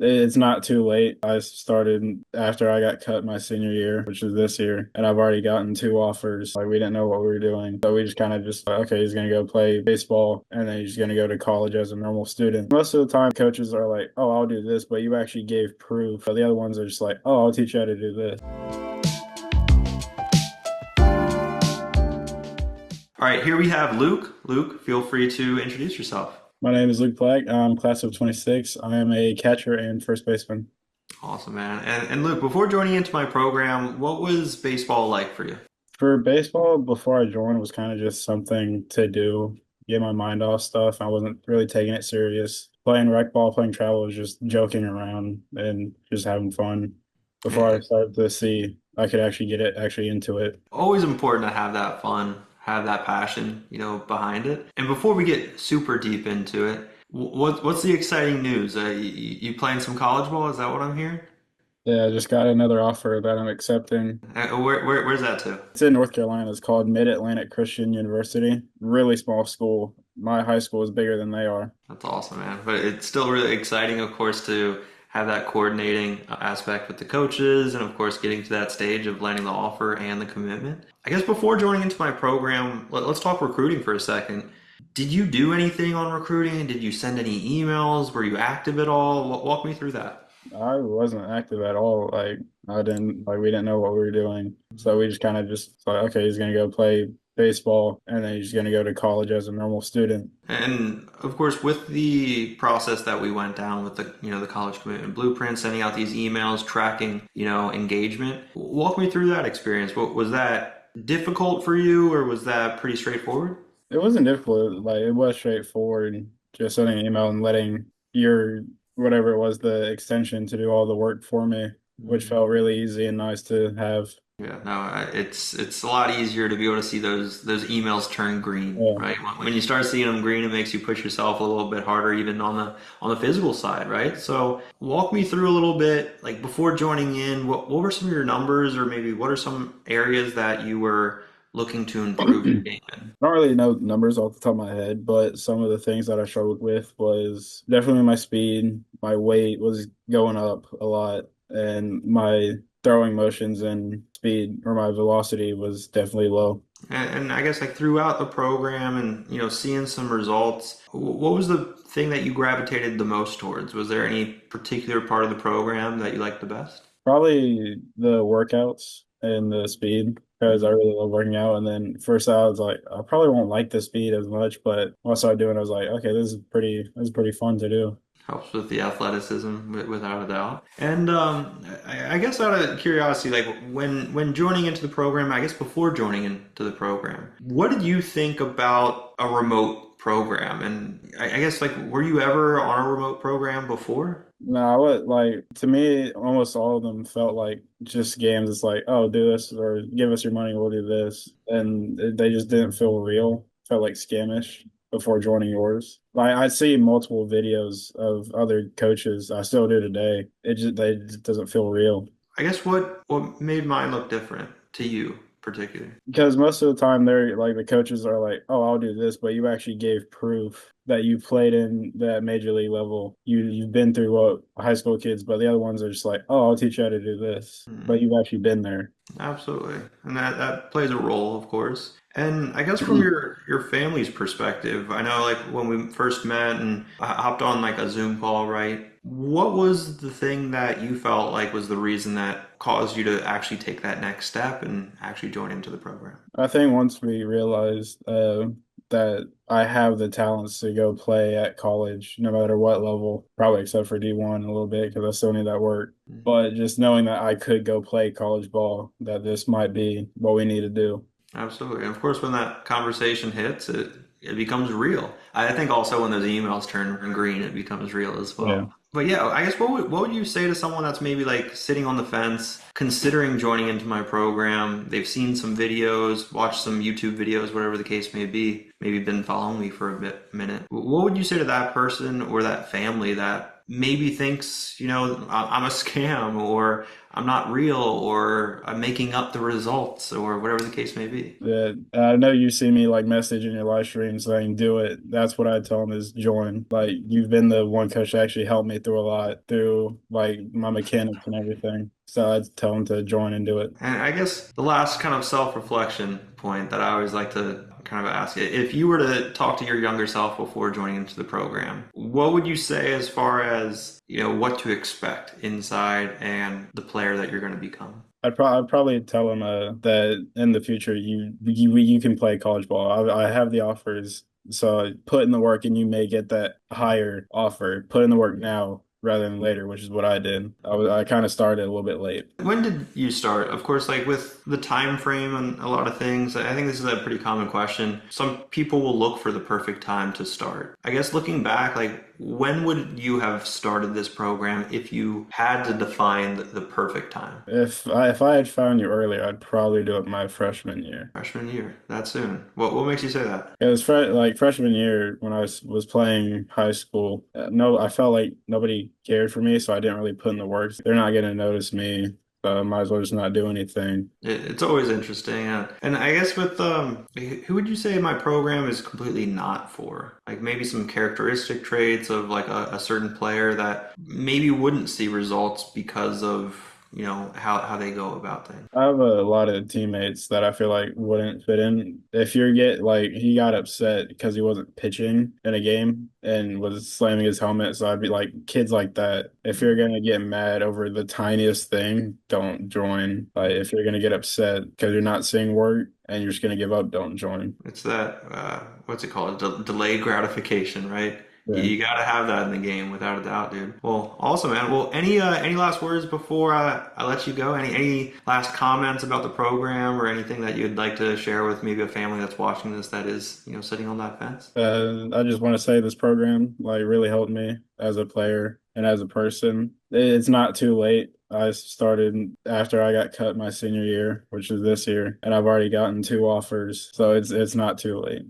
It's not too late. I started after I got cut my senior year, which is this year, and I've already gotten two offers. Like we didn't know what we were doing. So we just kind of just, okay, he's gonna go play baseball and then he's gonna go to college as a normal student. Most of the time coaches are like, oh, I'll do this, but you actually gave proof. But the other ones are just like, oh, I'll teach you how to do this. All right, here we have Luke. Luke, feel free to introduce yourself. My name is Luke Black. I'm class of 26. I am a catcher and first baseman. Awesome, man. And Luke, before joining into my program, what was baseball like for you? For baseball, before I joined, it was kind of just something to do, get my mind off stuff. I wasn't really taking it serious. Playing rec ball, playing travel was just joking around and just having fun. Before I Eh, started to see I could actually get it actually into it. Always important to have that fun, have that passion, behind it. And before we get super deep into it, what's the exciting news? You playing some college ball? Is that what I'm hearing? Yeah, I just got another offer that I'm accepting. Where's that to? It's in North Carolina. It's called Mid-Atlantic Christian University. Really small school. My high school is bigger than they are. That's awesome, man. But it's still really exciting, of course, to have that coordinating aspect with the coaches and, of course, getting to that stage of landing the offer and the commitment. I guess before joining into my program, let's talk recruiting for a second. Did you do anything on recruiting? Did you send any emails? Were you active at all? Walk me through that. I wasn't active at all. Like I didn't like we didn't know what we were doing. So we just kind of just thought, okay, he's gonna go play baseball and then he's gonna go to college as a normal student. And of course, with the process that we went down with the college commitment blueprint, sending out these emails, tracking, engagement, walk me through that experience. What was that difficult for you, or was that pretty straightforward? It wasn't difficult. Like it was straightforward. Just sending an email and letting your whatever it was, the extension to do all the work for me, which felt really easy and nice to have. Yeah, no, it's a lot easier to be able to see those emails turn green, Yeah. right? When you start seeing them green, it makes you push yourself a little bit harder, even on the physical side, right? So walk me through a little bit, like before joining in, what were some of your numbers, or maybe what are some areas that you were looking to improve your game in? I don't really know numbers off the top of my head, but some of the things that I struggled with was definitely my speed. My weight was going up a lot, and my throwing motions and speed or my velocity was definitely low. And I guess like throughout the program and seeing some results, what was the thing that you gravitated the most towards? Was there any particular part of the program that you liked the best? Probably the workouts and the speed because I really love working out. And then first I was like, I probably won't like the speed as much, but once I started doing it, I was like, okay, this is pretty fun to do. Helps with the athleticism, without a doubt. And I guess out of curiosity, like when joining into the program, I guess before joining into the program, what did you think about a remote program? And I guess like were you ever on a remote program before? No, I would like to me, almost all of them felt like just games. It's like, oh, do this or give us your money, we'll do this. And they just didn't feel real. Felt like scamish before joining yours. Like I see multiple videos of other coaches. I still do today. They just doesn't feel real. I guess what made mine look different to you, particularly. Because most of the time they're like the coaches are like, "Oh, I'll do this," but you actually gave proof that you played in that major league level. You've been through what high school kids, but the other ones are just like, "Oh, I'll teach you how to do this," but you've actually been there. Absolutely. And that plays a role, of course. And I guess from your family's perspective, I know like when we first met and I hopped on like a Zoom call, right? What was the thing that you felt like was the reason that caused you to actually take that next step and actually join into the program? I think once we realized that I have the talents to go play at college, no matter what level, probably except for D1 a little bit because I still need that work. But just knowing that I could go play college ball, that this might be what we need to do. Absolutely. And of course, when that conversation hits, it becomes real. I think also when those emails turn green, it becomes real as Yeah. well. But yeah, I guess what would you say to someone that's maybe like sitting on the fence, considering joining into my program? They've seen some videos, watched some YouTube videos, whatever the case may be, maybe been following me for a minute. What would you say to that person or that family that maybe thinks, I'm a scam or I'm not real or I'm making up the results or whatever the case may be. Yeah, I know you see me like message in your live stream saying do it. That's what I tell them is join. Like you've been the one coach that actually helped me through a lot through like my mechanics and everything. So I'd tell them to join and do it. And I guess the last kind of self-reflection point that I always like to kind of ask, if you were to talk to your younger self before joining into the program, what would you say as far as, what to expect inside and the player that you're going to become? I'd probably tell them that in the future you can play college ball. I have the offers, so put in the work and you may get that higher offer. Put in the work now rather than later, which is what I did. I kind of started a little bit late. When did you start? Of course, like with the time frame and a lot of things, I think this is a pretty common question. Some people will look for the perfect time to start. I guess looking back, like when would you have started this program if you had to define the perfect time? If I had found you earlier, I'd probably do it my freshman year. Freshman year, that soon. What makes you say that? It was like freshman year when I was playing high school. No, I felt like nobody cared for me, so I didn't really put in the work. They're not gonna notice me, so I might as well just not do anything. It's always interesting, and I guess with who would you say my program is completely not for? Like maybe some characteristic traits of like a certain player that maybe wouldn't see results because of how they go about things. I have a lot of teammates that I feel like wouldn't fit in. If you get like he got upset because he wasn't pitching in a game and was slamming his helmet, so I'd be like, kids like that. If you're gonna get mad over the tiniest thing, don't join. Like if you're gonna get upset because you're not seeing work and you're just gonna give up, don't join. It's that what's it called? Delayed gratification, right? Yeah. You got to have that in the game, without a doubt, dude. Well, awesome, man. Well, any last words before I let you go? Any last comments about the program or anything that you'd like to share with maybe a family that's watching this that is sitting on that fence? I just want to say this program like really helped me as a player and as a person. It's not too late. I started after I got cut my senior year, which is this year, and I've already gotten two offers, so it's not too late.